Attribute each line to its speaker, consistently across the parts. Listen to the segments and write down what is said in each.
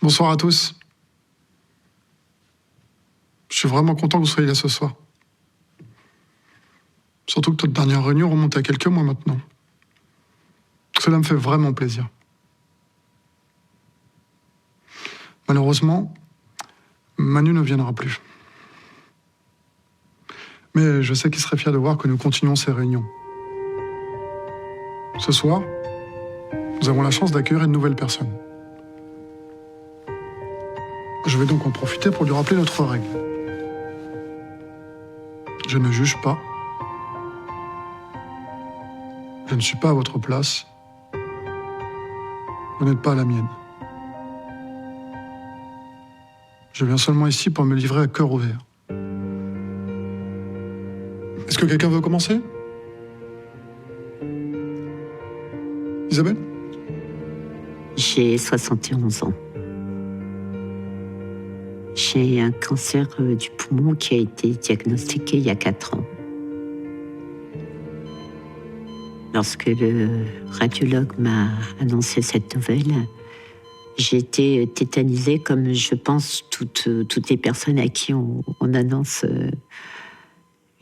Speaker 1: Bonsoir à tous. Je suis vraiment content que vous soyez là ce soir. Surtout que notre dernière réunion remonte à quelques mois maintenant. Cela me fait vraiment plaisir. Malheureusement, Manu ne viendra plus. Mais je sais qu'il serait fier de voir que nous continuons ces réunions. Ce soir, nous avons la chance d'accueillir une nouvelle personne. Je vais donc en profiter pour lui rappeler notre règle. Je ne juge pas. Je ne suis pas à votre place. Vous n'êtes pas à la mienne. Je viens seulement ici pour me livrer à cœur ouvert. Est-ce que quelqu'un veut commencer? Isabelle?
Speaker 2: J'ai 71 ans. J'ai un cancer du poumon qui a été diagnostiqué il y a 4 ans. Lorsque le radiologue m'a annoncé cette nouvelle, j'ai été tétanisée comme je pense toutes les personnes à qui on annonce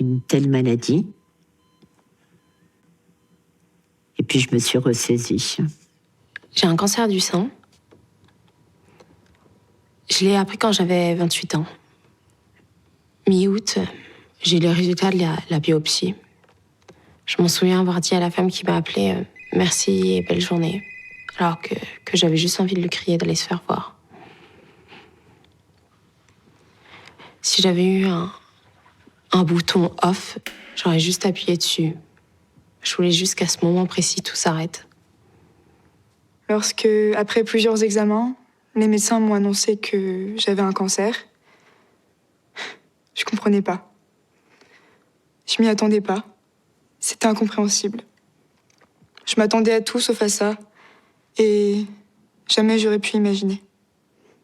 Speaker 2: une telle maladie. Et puis je me suis ressaisie.
Speaker 3: J'ai un cancer du sein. Je l'ai appris quand j'avais 28 ans. Mi-août, j'ai eu le résultat de la biopsie. Je m'en souviens avoir dit à la femme qui m'a appelée « Merci et belle journée », alors que j'avais juste envie de lui crier d'aller se faire voir. Si j'avais eu un bouton off, j'aurais juste appuyé dessus. Je voulais juste qu'à ce moment précis, tout s'arrête.
Speaker 4: Lorsque, après plusieurs examens, les médecins m'ont annoncé que j'avais un cancer, je comprenais pas. Je m'y attendais pas. C'était incompréhensible. Je m'attendais à tout sauf à ça, et jamais j'aurais pu imaginer.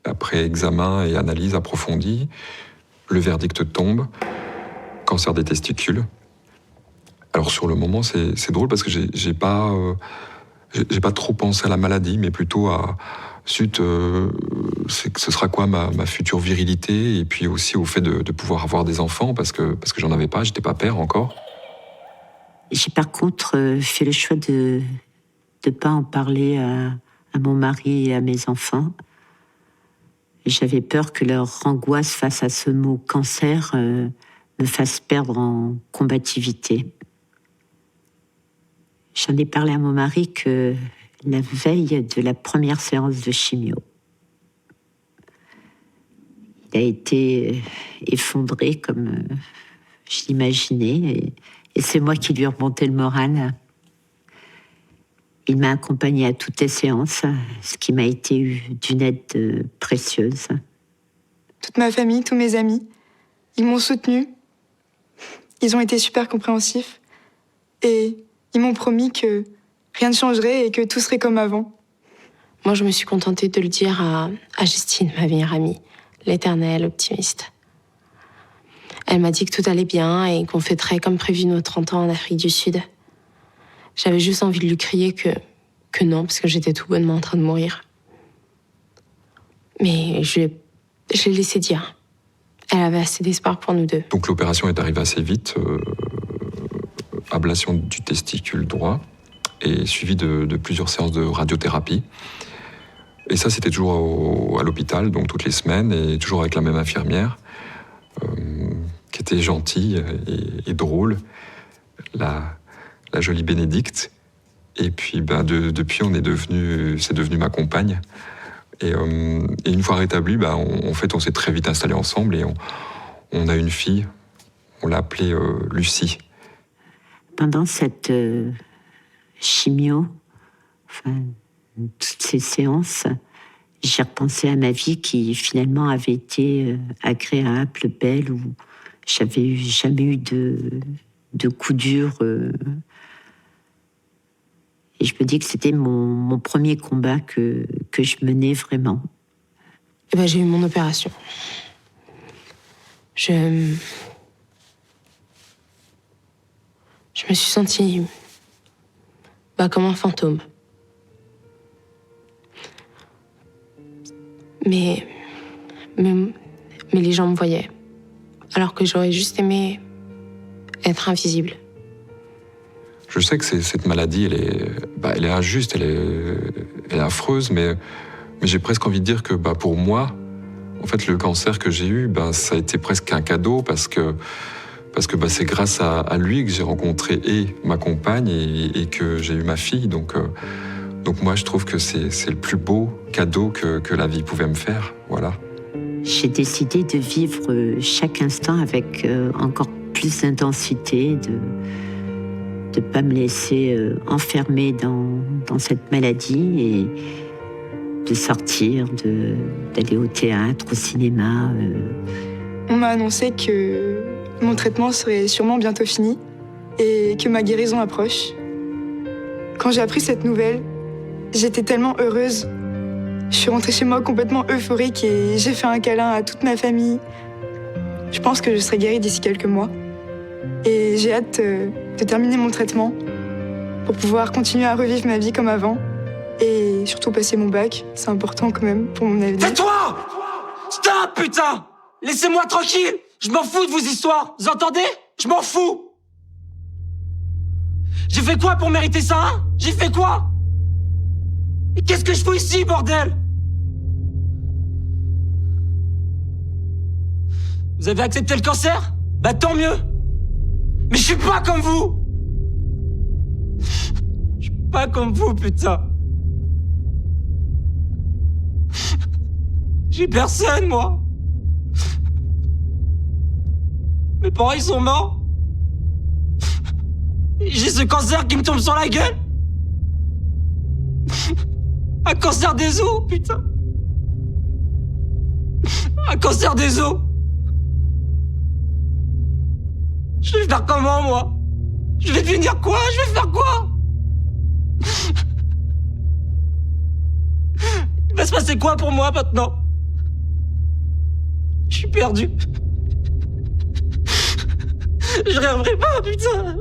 Speaker 5: Après examen et analyse approfondie, le verdict tombe, cancer des testicules. Alors sur le moment, c'est drôle parce que j'ai pas trop pensé à la maladie, mais plutôt à ce sera quoi ma future virilité, et puis aussi au fait de pouvoir avoir des enfants parce que j'en avais pas, j'étais pas père encore.
Speaker 2: J'ai par contre fait le choix de ne pas en parler à mon mari et à mes enfants. J'avais peur que leur angoisse face à ce mot cancer me fasse perdre en combativité. J'en ai parlé à mon mari que la veille de la première séance de chimio. Il a été effondré comme je l'imaginais, et c'est moi qui lui ai remonté le moral. Il m'a accompagnée à toutes les séances, ce qui m'a été d'une aide précieuse.
Speaker 4: Toute ma famille, tous mes amis, ils m'ont soutenue. Ils ont été super compréhensifs. Et ils m'ont promis que rien ne changerait et que tout serait comme avant.
Speaker 3: Moi, je me suis contentée de le dire à Justine, ma meilleure amie, l'éternelle optimiste. Elle m'a dit que tout allait bien et qu'on fêterait comme prévu nos 30 ans en Afrique du Sud. J'avais juste envie de lui crier que non, parce que j'étais tout bonnement en train de mourir. Mais je l'ai laissé dire. Elle avait assez d'espoir pour nous deux.
Speaker 5: Donc l'opération est arrivée assez vite, ablation du testicule droit, et suivie de plusieurs séances de radiothérapie. Et ça, c'était toujours à l'hôpital, donc toutes les semaines, et toujours avec la même infirmière, qui était gentille et drôle, la jolie Bénédicte. Et puis depuis, c'est devenu ma compagne. Et une fois rétabli, en fait, on s'est très vite installés ensemble, et on a une fille, on l'a appelée Lucie.
Speaker 2: Pendant cette chimio, toutes ces séances, j'ai repensé à ma vie qui finalement avait été agréable, belle, où j'avais jamais eu de coups durs. Et je me dis que c'était mon premier combat que je menais vraiment.
Speaker 3: Et j'ai eu mon opération. Je me suis sentie comme un fantôme. Mais les gens me voyaient. Alors que j'aurais juste aimé être invisible.
Speaker 5: Je sais que cette maladie, elle est injuste, elle est affreuse, mais j'ai presque envie de dire que pour moi, en fait, le cancer que j'ai eu, ça a été presque un cadeau parce que c'est grâce à lui que j'ai rencontré et ma compagne et que j'ai eu ma fille. Donc moi, je trouve que c'est le plus beau cadeau que la vie pouvait me faire. Voilà.
Speaker 2: J'ai décidé de vivre chaque instant avec encore plus d'intensité, de ne pas me laisser enfermer dans cette maladie et de sortir, d'aller au théâtre, au cinéma.
Speaker 4: On m'a annoncé que mon traitement serait sûrement bientôt fini et que ma guérison approche. Quand j'ai appris cette nouvelle, j'étais tellement heureuse. Je suis rentrée chez moi complètement euphorique et j'ai fait un câlin à toute ma famille. Je pense que je serai guérie d'ici quelques mois. Et j'ai hâte de terminer mon traitement pour pouvoir continuer à revivre ma vie comme avant et surtout passer mon bac. C'est important quand même pour mon avenir.
Speaker 6: Tais-toi! Stop, putain! Laissez-moi tranquille! Je m'en fous de vos histoires! Vous entendez? Je m'en fous! J'ai fait quoi pour mériter ça, hein? J'ai fait quoi? Et qu'est-ce que je fous ici, bordel? Vous avez accepté le cancer? Bah tant mieux! Mais je suis pas comme vous! Je suis pas comme vous, putain! J'ai personne, moi! Mes parents, ils sont morts! J'ai ce cancer qui me tombe sur la gueule! Un cancer des os, putain! Un cancer des os! Je vais faire comment, moi? Je vais devenir quoi? Je vais faire quoi? Il va se passer quoi pour moi maintenant? Je suis perdu. Je rêverai pas, putain!